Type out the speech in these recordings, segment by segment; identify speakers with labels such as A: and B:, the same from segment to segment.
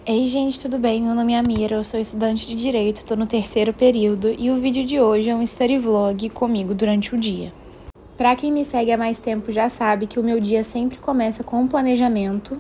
A: Ei gente, tudo bem? Meu nome é Amira, eu sou estudante de Direito, estou no 3º período e o vídeo de hoje é um study vlog comigo durante o dia. Pra quem me segue há mais tempo já sabe que o meu dia sempre começa com um planejamento,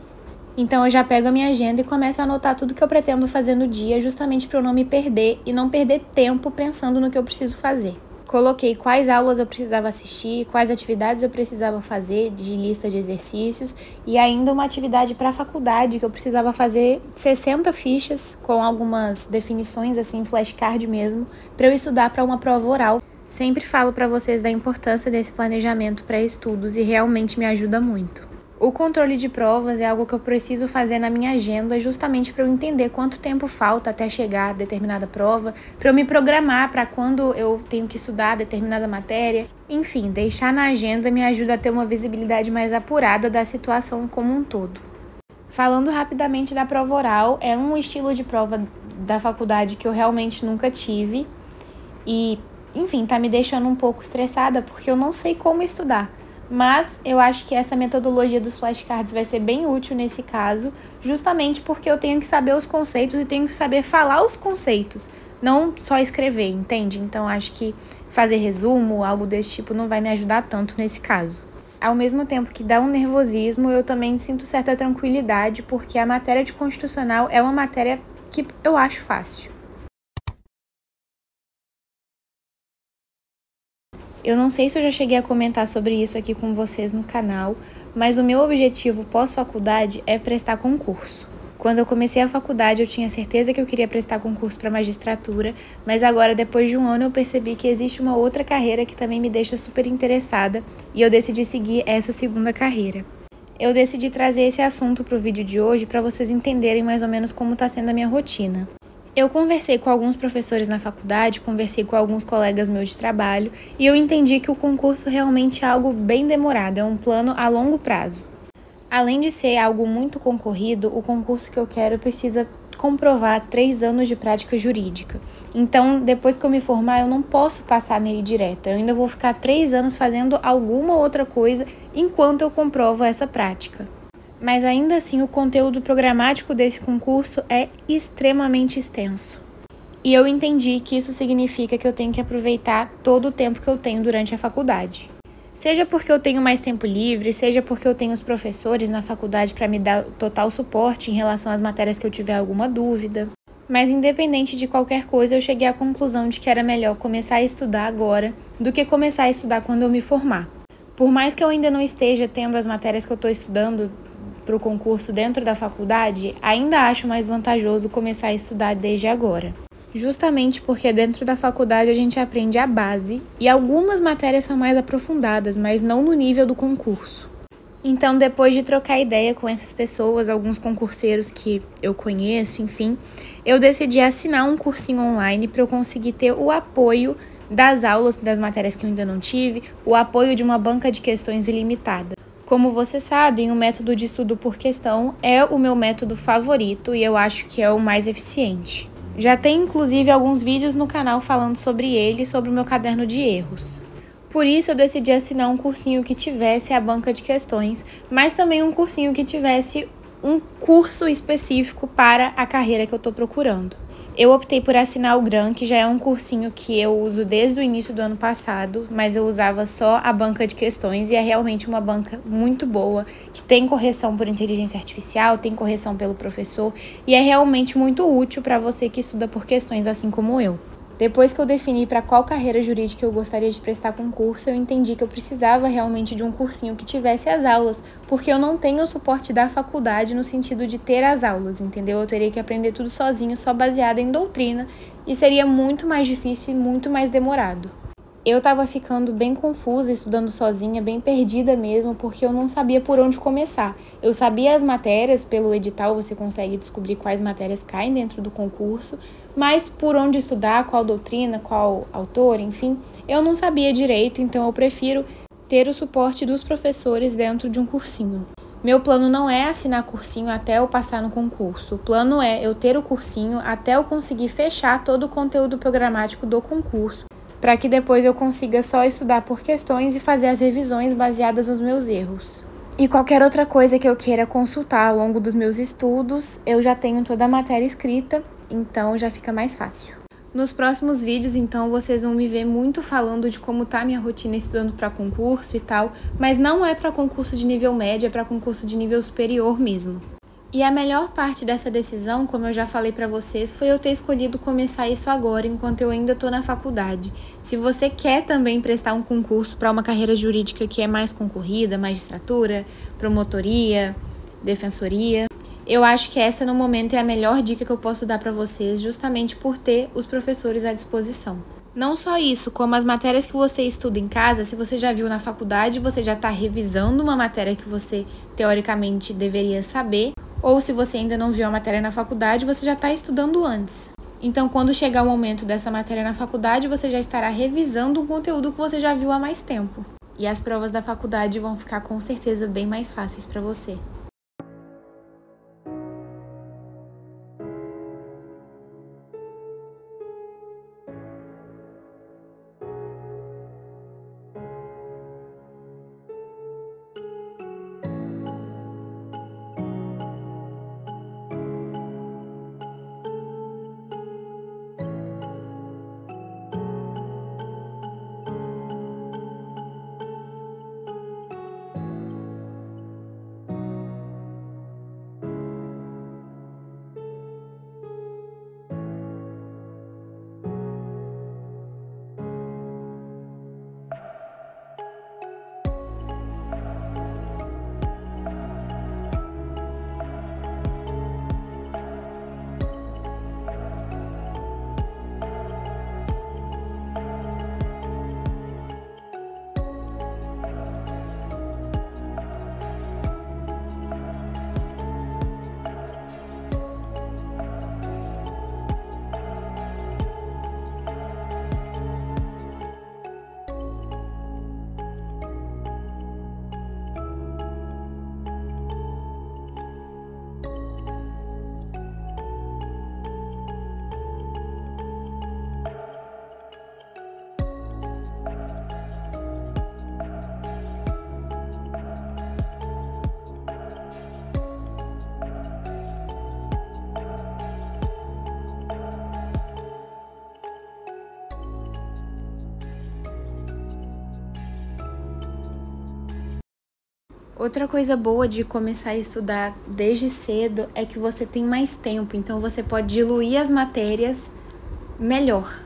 A: então eu já pego a minha agenda e começo a anotar tudo que eu pretendo fazer no dia justamente para eu não me perder e não perder tempo pensando no que eu preciso fazer. Coloquei quais aulas eu precisava assistir, quais atividades eu precisava fazer de lista de exercícios e ainda uma atividade para a faculdade que eu precisava fazer 60 fichas com algumas definições assim, flashcard mesmo, para eu estudar para uma prova oral. Sempre falo para vocês da importância desse planejamento para estudos e realmente me ajuda muito. O controle de provas é algo que eu preciso fazer na minha agenda justamente para eu entender quanto tempo falta até chegar a determinada prova, para eu me programar para quando eu tenho que estudar determinada matéria. Enfim, deixar na agenda me ajuda a ter uma visibilidade mais apurada da situação como um todo. Falando rapidamente da prova oral, é um estilo de prova da faculdade que eu realmente nunca tive e, enfim, tá me deixando um pouco estressada porque eu não sei como estudar. Mas eu acho que essa metodologia dos flashcards vai ser bem útil nesse caso, justamente porque eu tenho que saber os conceitos e tenho que saber falar os conceitos, não só escrever, entende? Então acho que fazer resumo, algo desse tipo, não vai me ajudar tanto nesse caso. Ao mesmo tempo que dá um nervosismo, eu também sinto certa tranquilidade, porque a matéria de constitucional é uma matéria que eu acho fácil. Eu não sei se eu já cheguei a comentar sobre isso aqui com vocês no canal, mas o meu objetivo pós-faculdade é prestar concurso. Quando eu comecei a faculdade, eu tinha certeza que eu queria prestar concurso para magistratura, mas agora, depois de um ano, eu percebi que existe uma outra carreira que também me deixa super interessada e eu decidi seguir essa segunda carreira. Eu decidi trazer esse assunto para o vídeo de hoje para vocês entenderem mais ou menos como está sendo a minha rotina. Eu conversei com alguns professores na faculdade, conversei com alguns colegas meus de trabalho e eu entendi que o concurso realmente é algo bem demorado, é um plano a longo prazo. Além de ser algo muito concorrido, o concurso que eu quero precisa comprovar 3 anos de prática jurídica. Então, depois que eu me formar, eu não posso passar nele direto. Eu ainda vou ficar 3 anos fazendo alguma outra coisa enquanto eu comprovo essa prática. Mas ainda assim o conteúdo programático desse concurso é extremamente extenso. E eu entendi que isso significa que eu tenho que aproveitar todo o tempo que eu tenho durante a faculdade. Seja porque eu tenho mais tempo livre, seja porque eu tenho os professores na faculdade para me dar total suporte em relação às matérias que eu tiver alguma dúvida. Mas independente de qualquer coisa, eu cheguei à conclusão de que era melhor começar a estudar agora do que começar a estudar quando eu me formar. Por mais que eu ainda não esteja tendo as matérias que eu estou estudando para o concurso dentro da faculdade, ainda acho mais vantajoso começar a estudar desde agora. Justamente porque dentro da faculdade a gente aprende a base e algumas matérias são mais aprofundadas, mas não no nível do concurso. Então, depois de trocar ideia com essas pessoas, alguns concurseiros que eu conheço, enfim, eu decidi assinar um cursinho online para eu conseguir ter o apoio das aulas das matérias que eu ainda não tive, o apoio de uma banca de questões ilimitada. Como vocês sabem, o método de estudo por questão é o meu método favorito e eu acho que é o mais eficiente. Já tem inclusive alguns vídeos no canal falando sobre ele e sobre o meu caderno de erros. Por isso eu decidi assinar um cursinho que tivesse a banca de questões, mas também um cursinho que tivesse um curso específico para a carreira que eu estou procurando. Eu optei por assinar o GRAN, que já é um cursinho que eu uso desde o início do ano passado, mas eu usava só a banca de questões e é realmente uma banca muito boa, que tem correção por inteligência artificial, tem correção pelo professor e é realmente muito útil para você que estuda por questões assim como eu. Depois que eu defini para qual carreira jurídica eu gostaria de prestar concurso, eu entendi que eu precisava realmente de um cursinho que tivesse as aulas, porque eu não tenho o suporte da faculdade no sentido de ter as aulas, entendeu? Eu teria que aprender tudo sozinho, só baseada em doutrina, e seria muito mais difícil e muito mais demorado. Eu estava ficando bem confusa estudando sozinha, bem perdida mesmo, porque eu não sabia por onde começar. Eu sabia as matérias, pelo edital você consegue descobrir quais matérias caem dentro do concurso, mas por onde estudar, qual doutrina, qual autor, enfim, eu não sabia direito, então eu prefiro ter o suporte dos professores dentro de um cursinho. Meu plano não é assinar cursinho até eu passar no concurso, o plano é eu ter o cursinho até eu conseguir fechar todo o conteúdo programático do concurso, para que depois eu consiga só estudar por questões e fazer as revisões baseadas nos meus erros. E qualquer outra coisa que eu queira consultar ao longo dos meus estudos, eu já tenho toda a matéria escrita, então já fica mais fácil. Nos próximos vídeos, então, vocês vão me ver muito falando de como tá minha rotina estudando para concurso e tal, mas não é para concurso de nível médio, é para concurso de nível superior mesmo. E a melhor parte dessa decisão, como eu já falei para vocês, foi eu ter escolhido começar isso agora, enquanto eu ainda tô na faculdade. Se você quer também prestar um concurso para uma carreira jurídica que é mais concorrida, magistratura, promotoria, defensoria, eu acho que essa no momento é a melhor dica que eu posso dar para vocês, justamente por ter os professores à disposição. Não só isso, como as matérias que você estuda em casa, se você já viu na faculdade, você já está revisando uma matéria que você teoricamente deveria saber, ou se você ainda não viu a matéria na faculdade, você já está estudando antes. Então, quando chegar o momento dessa matéria na faculdade, você já estará revisando um conteúdo que você já viu há mais tempo. E as provas da faculdade vão ficar com certeza bem mais fáceis para você. Outra coisa boa de começar a estudar desde cedo é que você tem mais tempo, então você pode diluir as matérias melhor.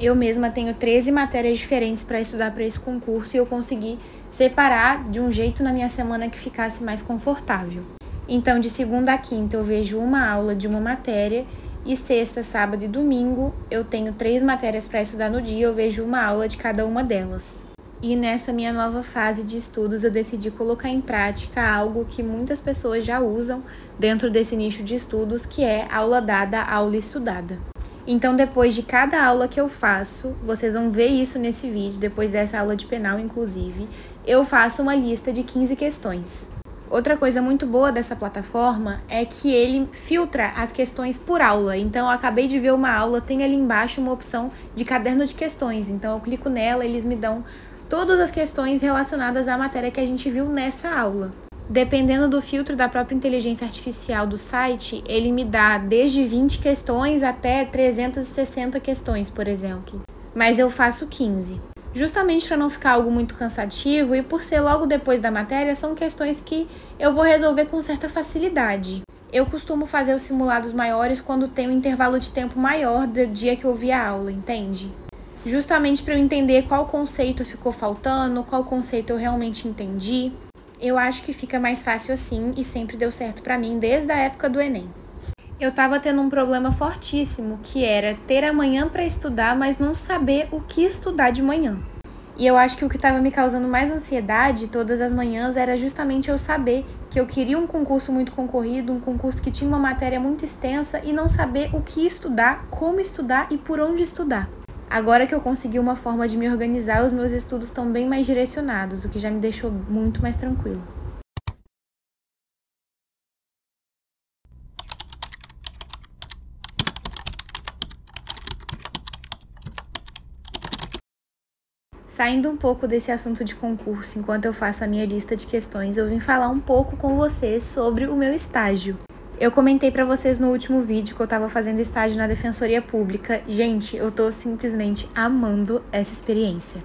A: Eu mesma tenho 13 matérias diferentes para estudar para esse concurso e eu consegui separar de um jeito na minha semana que ficasse mais confortável. Então, de segunda a quinta eu vejo uma aula de uma matéria e sexta, sábado e domingo eu tenho 3 matérias para estudar no dia, eu vejo uma aula de cada uma delas. E nessa minha nova fase de estudos eu decidi colocar em prática algo que muitas pessoas já usam dentro desse nicho de estudos, que é aula dada, aula estudada. Então, depois de cada aula que eu faço, vocês vão ver isso nesse vídeo, depois dessa aula de penal, inclusive, eu faço uma lista de 15 questões. Outra coisa muito boa dessa plataforma é que ele filtra as questões por aula. Então, eu acabei de ver uma aula, tem ali embaixo uma opção de caderno de questões. Então, eu clico nela, eles me dão todas as questões relacionadas à matéria que a gente viu nessa aula. Dependendo do filtro da própria inteligência artificial do site, ele me dá desde 20 questões até 360 questões, por exemplo. Mas eu faço 15. Justamente para não ficar algo muito cansativo e por ser logo depois da matéria, são questões que eu vou resolver com certa facilidade. Eu costumo fazer os simulados maiores quando tem um intervalo de tempo maior do dia que eu vi a aula, entende? Justamente para eu entender qual conceito ficou faltando, qual conceito eu realmente entendi. Eu acho que fica mais fácil assim e sempre deu certo para mim desde a época do Enem. Eu tava tendo um problema fortíssimo, que era ter a manhã para estudar, mas não saber o que estudar de manhã. E eu acho que o que estava me causando mais ansiedade todas as manhãs era justamente eu saber que eu queria um concurso muito concorrido, um concurso que tinha uma matéria muito extensa e não saber o que estudar, como estudar e por onde estudar. Agora que eu consegui uma forma de me organizar, os meus estudos estão bem mais direcionados, o que já me deixou muito mais tranquilo. Saindo um pouco desse assunto de concurso, enquanto eu faço a minha lista de questões, eu vim falar um pouco com vocês sobre o meu estágio. Eu comentei pra vocês no último vídeo que eu tava fazendo estágio na Defensoria Pública. Gente, eu tô simplesmente amando essa experiência.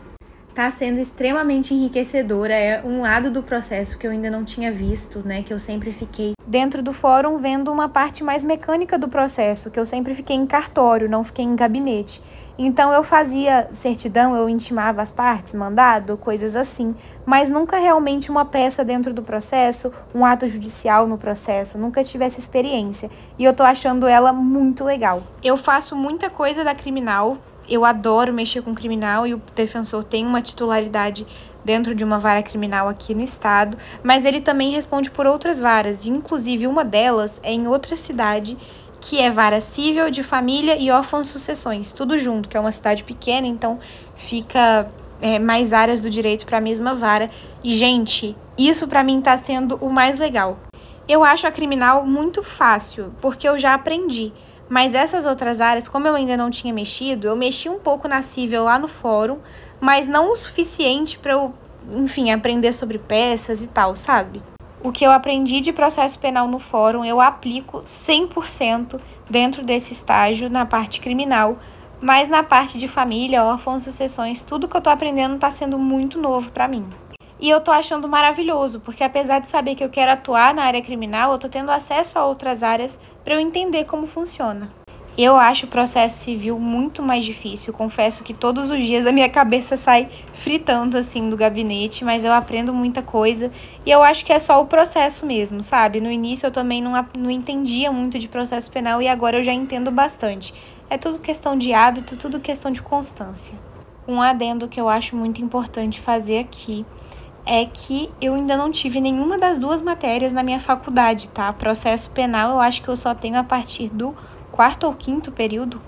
A: Tá sendo extremamente enriquecedora, é um lado do processo que eu ainda não tinha visto, né, que eu sempre fiquei dentro do fórum vendo uma parte mais mecânica do processo, que eu sempre fiquei em cartório, não fiquei em gabinete. Então eu fazia certidão, eu intimava as partes, mandado, coisas assim, mas nunca realmente uma peça dentro do processo, um ato judicial no processo, nunca tive essa experiência e eu tô achando ela muito legal. Eu faço muita coisa da criminal. Eu adoro mexer com criminal e o defensor tem uma titularidade dentro de uma vara criminal aqui no estado, mas ele também responde por outras varas, inclusive uma delas é em outra cidade, que é vara civil, de família e órfãos sucessões, tudo junto, que é uma cidade pequena, então fica mais áreas do direito para a mesma vara. E, gente, isso para mim tá sendo o mais legal. Eu acho a criminal muito fácil, porque eu já aprendi. Mas essas outras áreas, como eu ainda não tinha mexido, eu mexi um pouco na civil lá no fórum, mas não o suficiente para eu, enfim, aprender sobre peças e tal, sabe? O que eu aprendi de processo penal no fórum, eu aplico 100% dentro desse estágio na parte criminal, mas na parte de família, órfãos, sucessões, tudo que eu tô aprendendo tá sendo muito novo para mim. E eu tô achando maravilhoso, porque apesar de saber que eu quero atuar na área criminal, eu tô tendo acesso a outras áreas para eu entender como funciona. Eu acho o processo civil muito mais difícil, confesso que todos os dias a minha cabeça sai fritando assim do gabinete, mas eu aprendo muita coisa e eu acho que é só o processo mesmo, sabe? No início eu também não entendia muito de processo penal e agora eu já entendo bastante. É tudo questão de hábito, tudo questão de constância. Um adendo que eu acho muito importante fazer aqui é que eu ainda não tive nenhuma das duas matérias na minha faculdade, tá? Processo penal eu acho que eu só tenho a partir do quarto ou quinto período,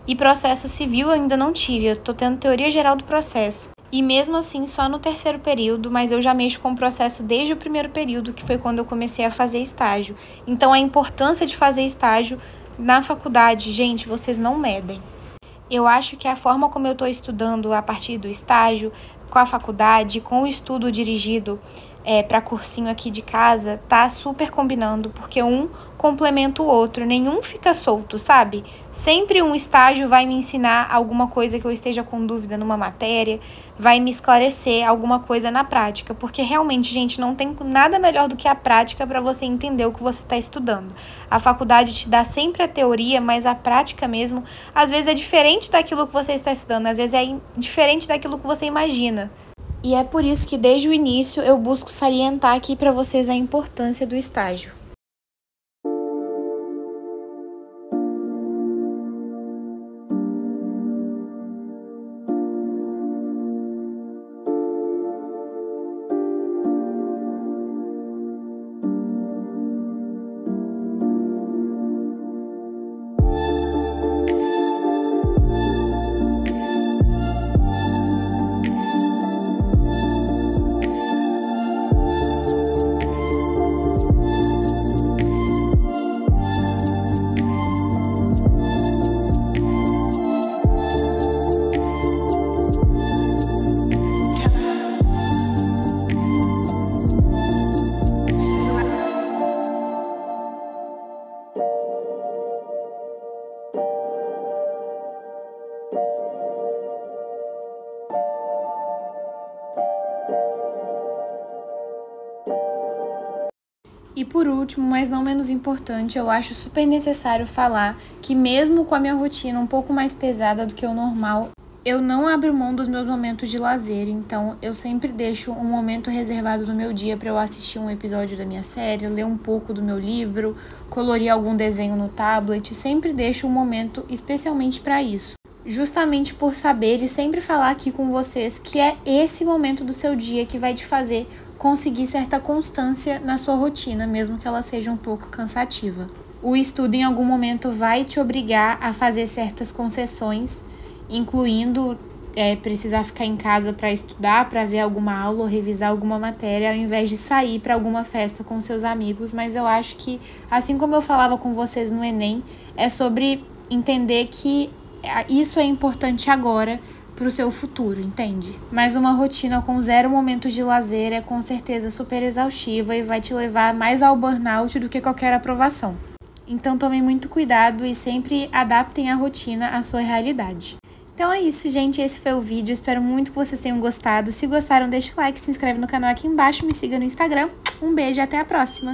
A: e processo civil eu ainda não tive, eu tô tendo teoria geral do processo. E mesmo assim só no terceiro período, mas eu já mexo com o processo desde o primeiro período, que foi quando eu comecei a fazer estágio. Então a importância de fazer estágio na faculdade, gente, vocês não medem. Eu acho que a forma como eu estou estudando a partir do estágio, com a faculdade, com o estudo dirigido para cursinho aqui de casa, tá super combinando, porque um complementa o outro, nenhum fica solto, sabe? Sempre um estágio vai me ensinar alguma coisa que eu esteja com dúvida numa matéria, vai me esclarecer alguma coisa na prática, porque realmente, gente, não tem nada melhor do que a prática para você entender o que você está estudando. A faculdade te dá sempre a teoria, mas a prática mesmo, às vezes é diferente daquilo que você está estudando, às vezes é diferente daquilo que você imagina. E é por isso que desde o início eu busco salientar aqui para vocês a importância do estágio. E por último, mas não menos importante, eu acho super necessário falar que mesmo com a minha rotina um pouco mais pesada do que o normal, eu não abro mão dos meus momentos de lazer, então eu sempre deixo um momento reservado no meu dia para eu assistir um episódio da minha série, ler um pouco do meu livro, colorir algum desenho no tablet, sempre deixo um momento especialmente para isso. Justamente por saber e sempre falar aqui com vocês que é esse momento do seu dia que vai te fazer conseguir certa constância na sua rotina, mesmo que ela seja um pouco cansativa. O estudo em algum momento vai te obrigar a fazer certas concessões, incluindo precisar ficar em casa para estudar, para ver alguma aula ou revisar alguma matéria, ao invés de sair para alguma festa com seus amigos. Mas eu acho que, assim como eu falava com vocês no Enem, é sobre entender que isso é importante agora pro seu futuro, entende? Mas uma rotina com 0 momentos de lazer é com certeza super exaustiva e vai te levar mais ao burnout do que qualquer aprovação. Então tomem muito cuidado e sempre adaptem a rotina à sua realidade. Então é isso, gente. Esse foi o vídeo. Espero muito que vocês tenham gostado. Se gostaram, deixa o like, se inscreve no canal aqui embaixo, me siga no Instagram. Um beijo e até a próxima!